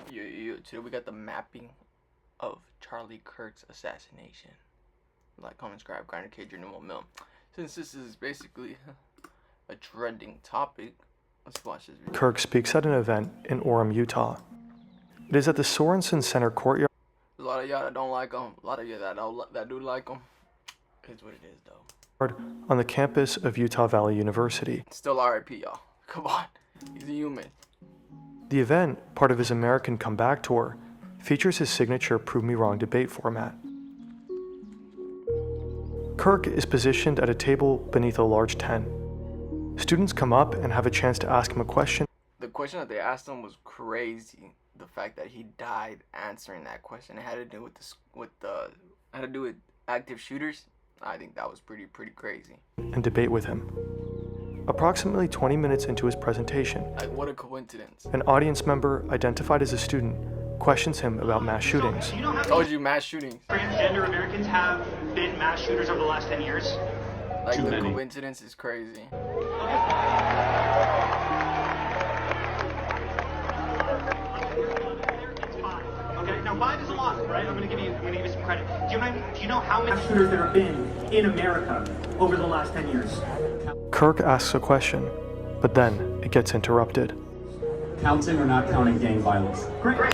Today we got the mapping of Charlie Kirk's assassination. Like, comment, subscribe, grinder, K, journey, 1 mil. Since this is basically a trending topic, let's watch this video. Kirk speaks at an event in Orem, Utah. It is at the Sorensen Center courtyard. A lot of y'all that don't like him. A lot of you that do like him. It's what it is, though. On the campus of Utah Valley University. Still RIP, y'all. Come on. He's a human. The event, part of his American Comeback Tour, features his signature Prove Me Wrong debate format. Kirk is positioned at a table beneath a large tent. Students come up and have a chance to ask him a question. The question that they asked him was crazy. The fact that he died answering that question, it had to do with active shooters. I think that was pretty crazy. And debate with him. Approximately 20 minutes into his presentation, like, what a coincidence. An audience member identified as a student questions him about mass shootings. I told you, mass shootings. Transgender Americans have been mass shooters over the last 10 years. Like, the coincidence is crazy. Okay, now 5 is a lot, right? I'm gonna give you some credit. Do you know how many mass shooters there have been in America over the last 10 years? Kirk asks a question, but then it gets interrupted. Counting or not counting gang violence? Great.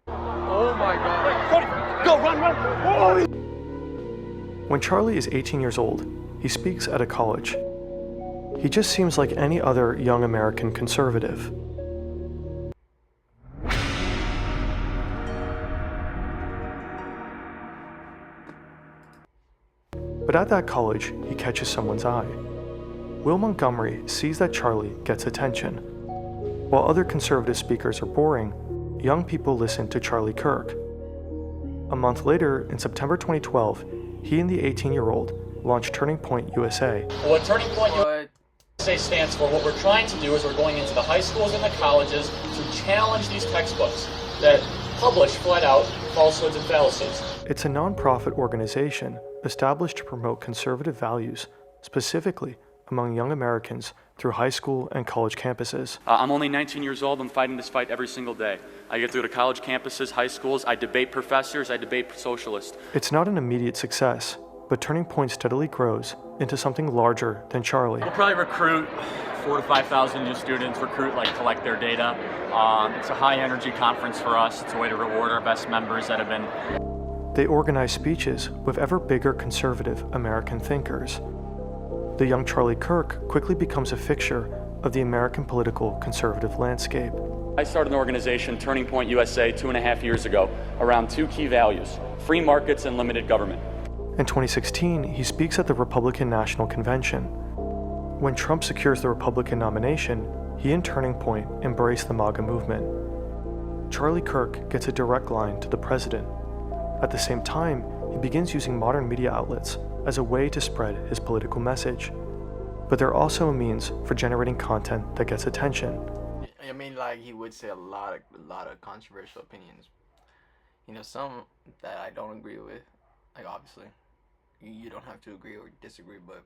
Oh my God. Cody, go, run. Oh. When Charlie is 18 years old, he speaks at a college. He just seems like any other young American conservative. But at that college, he catches someone's eye. Will Montgomery sees that Charlie gets attention. While other conservative speakers are boring, young people listen to Charlie Kirk. A month later, in September 2012, he and the 18-year-old launched Turning Point USA. What Turning Point USA stands for, what we're trying to do is we're going into the high schools and the colleges to challenge these textbooks that publish flat out falsehoods and fallacies. It's a non-profit organization established to promote conservative values, specifically among young Americans through high school and college campuses. I'm only 19 years old. I'm fighting this fight every single day. I get to go to college campuses, high schools. I debate professors. I debate socialists. It's not an immediate success, but Turning Point steadily grows into something larger than Charlie. We'll probably recruit 4,000 to 5,000 new students, collect their data. It's a high-energy conference for us. It's a way to reward our best members that have been... They organize speeches with ever bigger conservative American thinkers. The young Charlie Kirk quickly becomes a fixture of the American political conservative landscape. I started an organization, Turning Point USA, 2.5 years ago, around 2 key values: free markets and limited government. In 2016, he speaks at the Republican National Convention. When Trump secures the Republican nomination, he and Turning Point embrace the MAGA movement. Charlie Kirk gets a direct line to the president. At the same time, he begins using modern media outlets as a way to spread his political message. But they're also a means for generating content that gets attention. I mean, like, he would say a lot of controversial opinions. You know, some that I don't agree with. Like, obviously, you don't have to agree or disagree, but,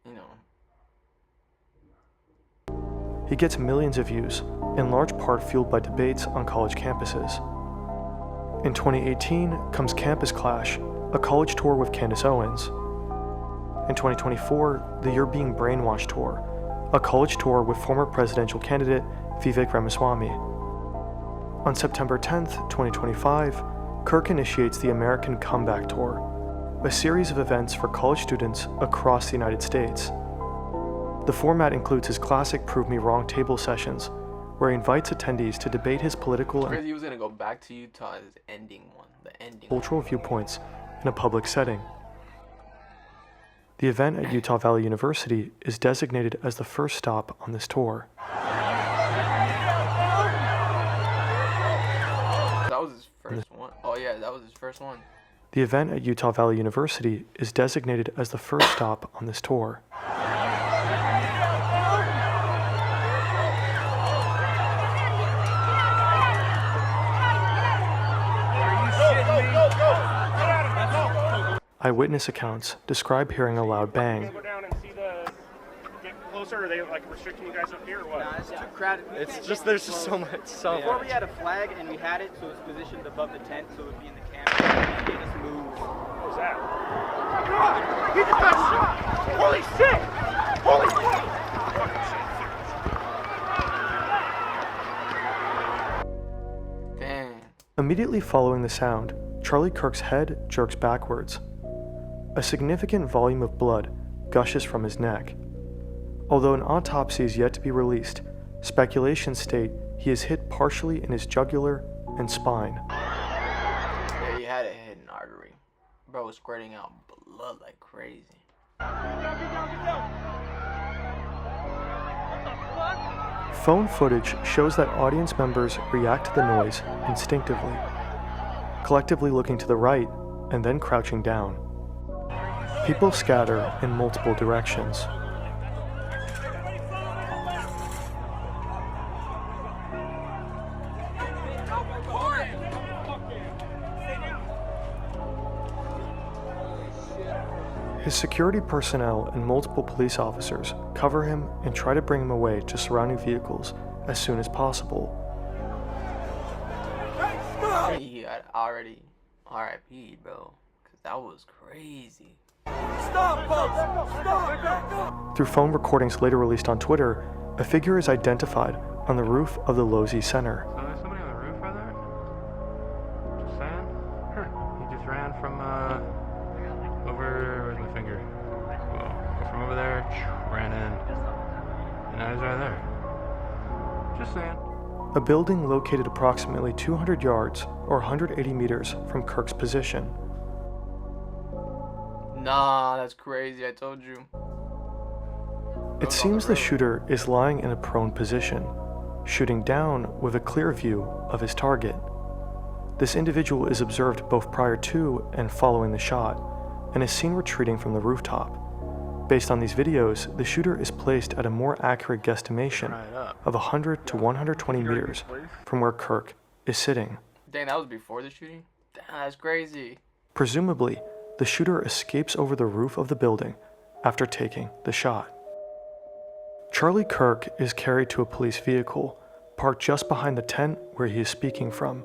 you know. He gets millions of views, in large part fueled by debates on college campuses. In 2018 comes Campus Clash, a college tour with Candace Owens. In 2024, the You're Being Brainwashed tour, a college tour with former presidential candidate Vivek Ramaswamy. On September 10th, 2025, Kirk initiates the American Comeback Tour, a series of events for college students across the United States. The format includes his classic Prove Me Wrong table sessions, where he invites attendees to debate his political and he was going to go back to Utah as the ending cultural viewpoints in a public setting. The event at Utah Valley University is designated as the first stop on this tour. That was his first one. Oh yeah, that was his first one. The event at Utah Valley University is designated as the first stop on this tour. Eyewitness accounts describe hearing a loud bang. closer? Are they like restricting you guys up here or what? Nah, it's too crowded. It's just, there's just so much. Before we had a flag and we had it so it was positioned above the tent so it would be in the camera. They made us move. What was that? God! He just got shot! Holy shit! Holy fuck! Damn. Immediately following the sound, Charlie Kirk's head jerks backwards. A significant volume of blood gushes from his neck. Although an autopsy is yet to be released, speculations state he is hit partially in his jugular and spine. Yeah, he had a hidden artery. Bro was squirting out blood like crazy. Phone footage shows that audience members react to the noise instinctively, collectively looking to the right and then crouching down. People scatter in multiple directions. His security personnel and multiple police officers cover him and try to bring him away to surrounding vehicles as soon as possible. He had already RIP'd, bro. Cause that was crazy. Through phone recordings later released on Twitter, a figure is identified on the roof of the Losey Center. So there's somebody on the roof right there? Just saying? He just ran from, over, where's my finger? Well, from over there, ran in, and now he's right there. Just saying. A building located approximately 200 yards or 180 meters from Kirk's position. Nah, that's crazy, I told you. It seems the shooter is lying in a prone position, shooting down with a clear view of his target. This individual is observed both prior to and following the shot, and is seen retreating from the rooftop. Based on these videos, the shooter is placed at a more accurate guesstimation of 100 to 120 meters from where Kirk is sitting. Dang, that was before the shooting? Damn, that's crazy. Presumably, the shooter escapes over the roof of the building after taking the shot. Charlie Kirk is carried to a police vehicle, parked just behind the tent where he is speaking from.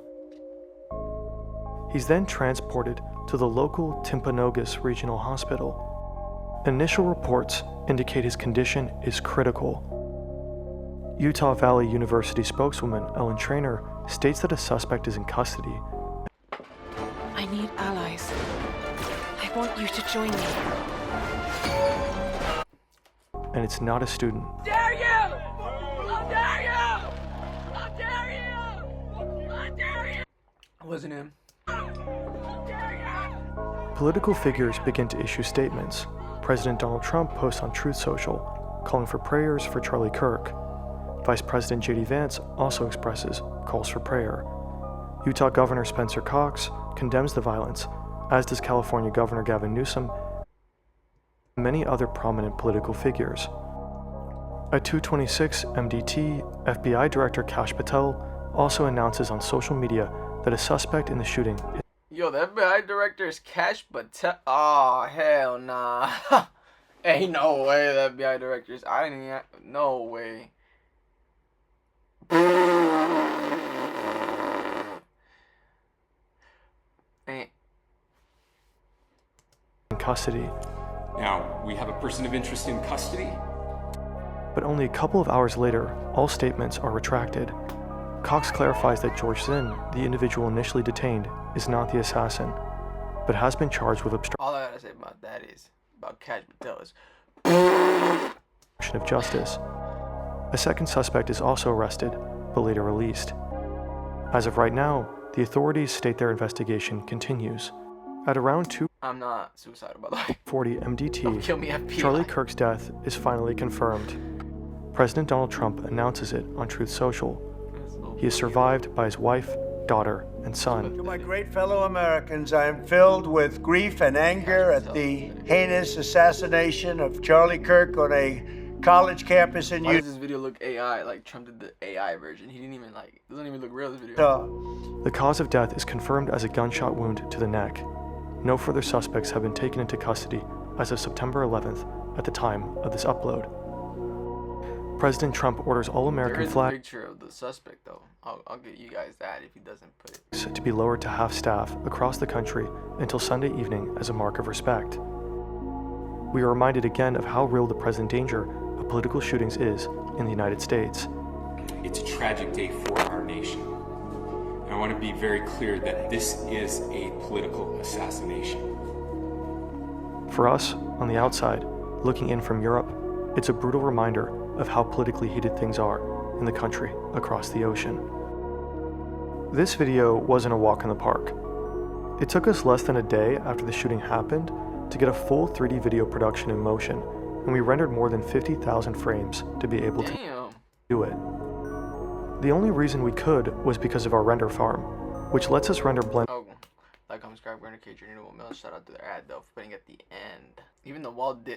He's then transported to the local Timpanogos Regional Hospital. Initial reports indicate his condition is critical. Utah Valley University spokeswoman Ellen Trainor states that a suspect is in custody. I need allies. I want you to join me. And it's not a student. Dare you! How dare you! How dare you! How dare you! It wasn't him. Political figures begin to issue statements. President Donald Trump posts on Truth Social, calling for prayers for Charlie Kirk. Vice President J.D. Vance also expresses calls for prayer. Utah Governor Spencer Cox condemns the violence, as does California Governor Gavin Newsom and many other prominent political figures. At 2:26 MDT, FBI Director Kash Patel also announces on social media that a suspect in the shooting is Yo, the FBI director is Kash Patel. Oh, hell nah. Ain't no way the FBI director is. I didn't even. No way. in custody. Now, we have a person of interest in custody. But only a couple of hours later, all statements are retracted. Cox clarifies that George Zinn, the individual initially detained, is not the assassin, but has been charged with obstruction All I gotta say about that is, about Kash Patel is, of justice. A second suspect is also arrested, but later released. As of right now, the authorities state their investigation continues. At around 2:40 I'm not suicidal, by the way. MDT, Don't kill me, FBI. Charlie Kirk's death is finally confirmed. President Donald Trump announces it on Truth Social. He is survived by his wife, daughter, and son. To my great fellow Americans, I am filled with grief and anger at the heinous assassination of Charlie Kirk on a college campus in Why Utah. does this video look AI? Like Trump did the AI version. He didn't even it doesn't even look real, this video. The cause of death is confirmed as a gunshot wound to the neck. No further suspects have been taken into custody as of September 11th at the time of this upload. President Trump orders all There American is a flags picture of the suspect, though. I'll get you guys that if he doesn't put it. to be lowered to half staff across the country until Sunday evening as a mark of respect. We are reminded again of how real the present danger of political shootings is in the United States. It's a tragic day for our nation. And I want to be very clear that this is a political assassination. For us, on the outside, looking in from Europe, it's a brutal reminder of how politically heated things are in the country across the ocean. This video wasn't a walk in the park. It took us less than a day after the shooting happened to get a full 3D video production in motion, and we rendered more than 50,000 frames to be able to do it. The only reason we could was because of our render farm, which lets us render blend. Oh, like, comment, subscribe, Granted your new mail. Shout out to their ad though for putting at the end. Even the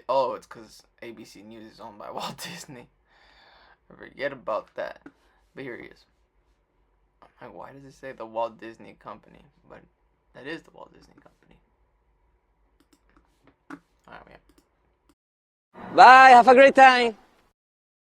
oh, it's because ABC News is owned by Walt Disney. Forget about that. But here he is. Like, why does it say the Walt Disney Company? But that is the Walt Disney Company. Alright, man. Bye, have a great time.